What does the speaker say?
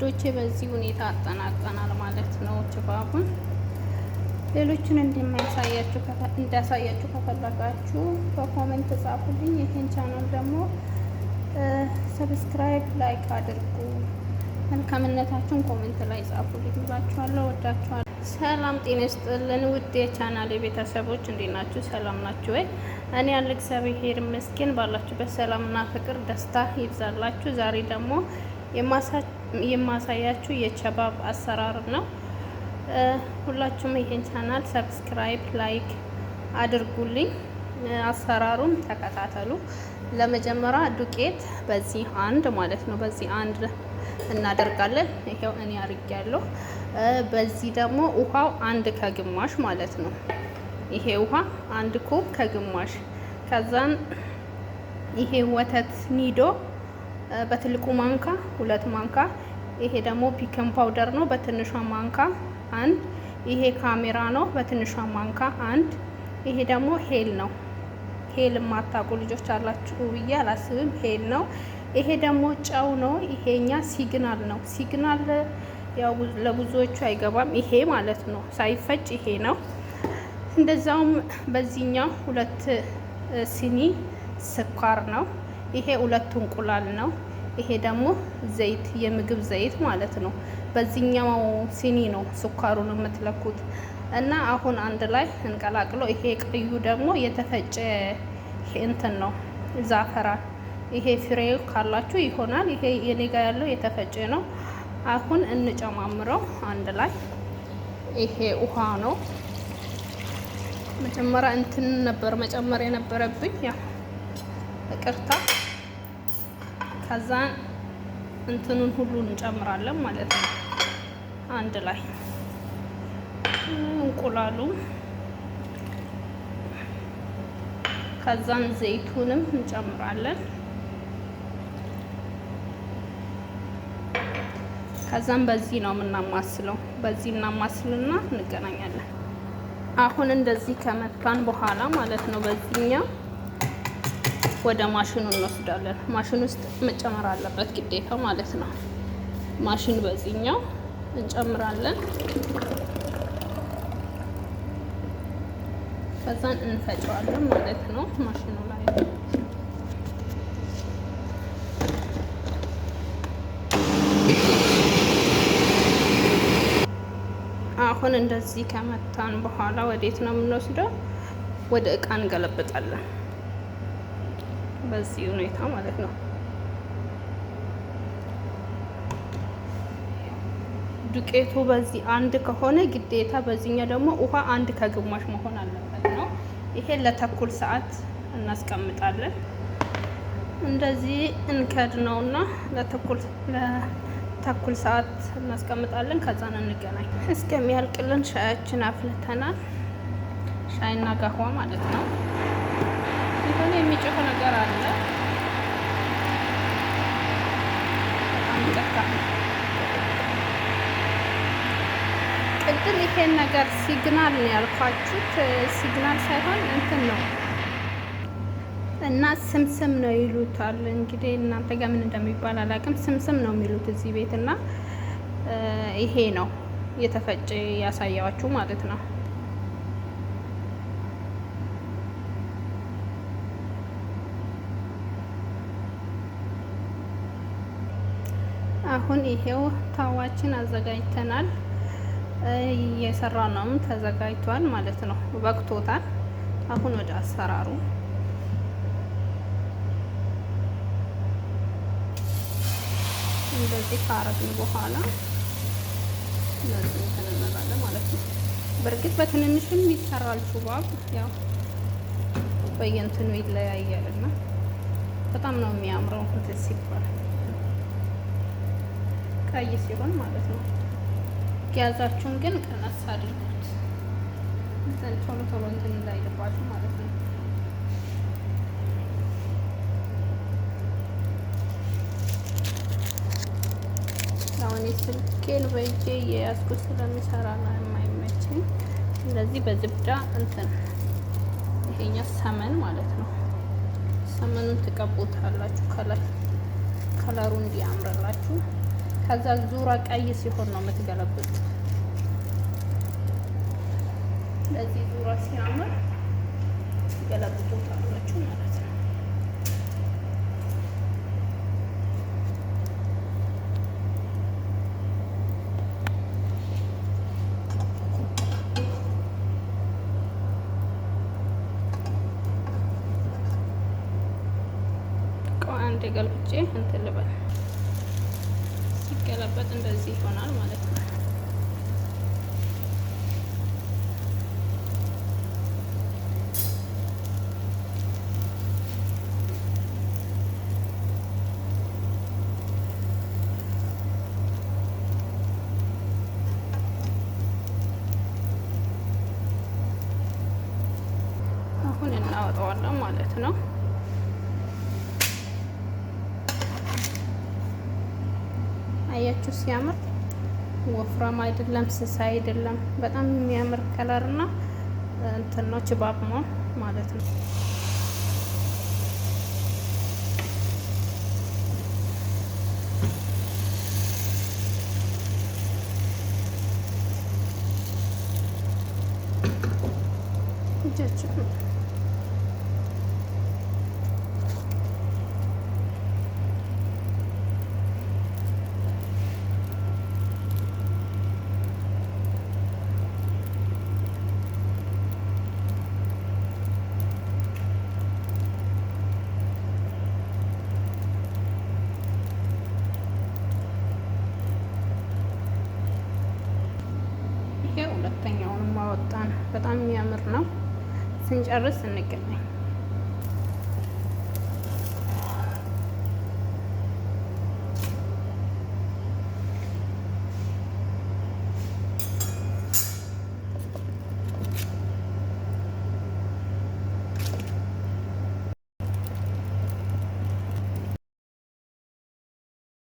ውዶቼ በዚህ ሁኔታ አጠናቀናል ማለት ነው። ችባቡን ሌሎችን እንዳሳያችሁ ከፈለጋችሁ በኮሜንት ጻፉልኝ። ይህን ቻናል ደግሞ ሰብስክራይብ፣ ላይክ አድርጉ። መልካምነታችሁን ኮሜንት ላይ ጻፉልኝ ብላችኋለሁ። ወዳችኋለሁ። ሰላም ጤና ይስጥልን ውድ የቻናል ቤተሰቦች እንዴት ናችሁ? ሰላም ናችሁ ወይ? እኔ ያለ እግዚአብሔር ይመስገን። ባላችሁበት ሰላምና ፍቅር ደስታ ይብዛላችሁ። ዛሬ ደግሞ የማሳያችሁ የቸባብ አሰራር ነው። ሁላችሁም ይሄን ቻናል ሰብስክራይብ፣ ላይክ አድርጉልኝ። አሰራሩን ተከታተሉ። ለመጀመሪያ ዱቄት በዚህ አንድ ማለት ነው፣ በዚህ አንድ እናደርጋለን። ይሄው እኔ አርጌያለሁ። በዚህ ደግሞ ውሃው አንድ ከግማሽ ማለት ነው። ይሄ ውሃ አንድ ኮብ ከግማሽ። ከዛን ይሄ ወተት ኒዶ በትልቁ ማንካ 2 ማንካ። ይሄ ደግሞ ፒከን ፓውደር ነው በትንሿ ማንካ 1። ይሄ ካሜራ ነው በትንሿ ማንካ 1። ይሄ ደግሞ ሄል ነው። ሄል የማታውቁ ልጆች አላችሁ ብዬ አላስብም። ሄል ነው። ይሄ ደግሞ ጨው ነው። ይሄኛ ሲግናል ነው። ሲግናል ያው ለብዙዎቹ አይገባም። ይሄ ማለት ነው ሳይፈጭ ይሄ ነው። እንደዛውም በዚህኛው 2 ሲኒ ስኳር ነው። ይሄ 2 እንቁላል ነው። ይሄ ደግሞ ዘይት፣ የምግብ ዘይት ማለት ነው። በዚህኛው ሲኒ ነው ስኳሩን የምትለኩት እና አሁን አንድ ላይ እንቀላቅለው። ይሄ ቀዩ ደግሞ የተፈጨ እንትን ነው ዛፈራን። ይሄ ፍሬው ካላችሁ ይሆናል። ይሄ የኔ ጋር ያለው የተፈጨ ነው። አሁን እንጨማምረው አንድ ላይ። ይሄ ውሃ ነው። መጀመሪያ እንትን ነበር መጨመር የነበረብኝ፣ ያው ይቅርታ። ከዛ እንትኑን ሁሉ እንጨምራለን ማለት ነው አንድ ላይ። እንቁላሉ፣ ከዛን ዘይቱንም እንጨምራለን። ከዛም በዚህ ነው የምናማስለው። በዚህ እናማስልና እንገናኛለን። አሁን እንደዚህ ከመታን በኋላ ማለት ነው በዚህኛው ወደ ማሽኑ እንወስዳለን። ማሽን ውስጥ መጨመር አለበት ግዴታ ማለት ነው። ማሽን በዚህኛው እንጨምራለን። ከዛን እንፈጨዋለን ማለት ነው ማሽኑ ላይ። አሁን እንደዚህ ከመታን በኋላ ወዴት ነው የምንወስደው? ወደ እቃ እንገለብጣለን። በዚህ ሁኔታ ማለት ነው። ዱቄቱ በዚህ አንድ ከሆነ ግዴታ በዚህኛው ደግሞ ውሃ አንድ ከግማሽ መሆን አለበት ነው። ይሄን ለተኩል ሰዓት እናስቀምጣለን። እንደዚህ እንከድነውና ለተኩል ሰዓት እናስቀምጣለን። ከዛን እንገናኝ። እስከሚያልቅልን ሻያችን አፍልተናል። ሻይና ጋህዋ ማለት ነው። ይሄን የሚጮህ ነገር አለ። በጣም ይጠቃ። ቅድም ይሄን ነገር ሲግናል ነው ያልኳችሁት። ሲግናል ሳይሆን እንትን ነው እና ስምስም ነው ይሉታል። እንግዲህ እናንተ ጋር ምን እንደሚባል አላውቅም። ስምስም ነው የሚሉት እዚህ ቤት። እና ይሄ ነው የተፈጨ ያሳያችሁ ማለት ነው። አሁን ይሄው ታዋችን አዘጋጅተናል። የሰራነውም ተዘጋጅቷል ማለት ነው። በቅቶታል። አሁን ወደ አሰራሩ እንደዚህ ካረግን በኋላ እንደዚህ እንላለን ማለት ነው። በእርግጥ በትንንሽም ይሰራል ቹባብ፣ ያው በየእንትኑ ይለያያልና በጣም ነው የሚያምረው። እንትን ሲባል ቀይ ሲሆን ማለት ነው። ያዛችሁን ግን ቀነስ አድርጉት፣ እንትን ቶሎ ቶሎ እንትን እንዳይልባችሁ ማለት ነው። አሁን ስልኬን በእጄ የያዝኩት ስለሚሰራ ነው የማይመቸኝ። ስለዚህ በዝብዳ እንትን ይሄኛ ሰመን ማለት ነው። ሰመኑን ትቀቡታላችሁ ከላይ ከለሩ እንዲያምርላችሁ። ከዛ ዙራ ቀይ ሲሆን ነው የምትገለብጡት። ለዚህ ዙራ ሲያምር ገለብጡታላችሁ ማለት ነው። አንድ ገልብጬ እንትን ልበል። ሲገለበጥ እንደዚህ ይሆናል ማለት ነው። አሁን እናወጣዋለን ማለት ነው። አያችሁ ሲያምር፣ ወፍራም አይደለም፣ ስስ አይደለም። በጣም የሚያምር ከለር እና እንትን ነው ችባብ ማለት ነው። እጃችሁ ሁለተኛውንም አወጣን። በጣም የሚያምር ነው። ስንጨርስ እንገናኝ።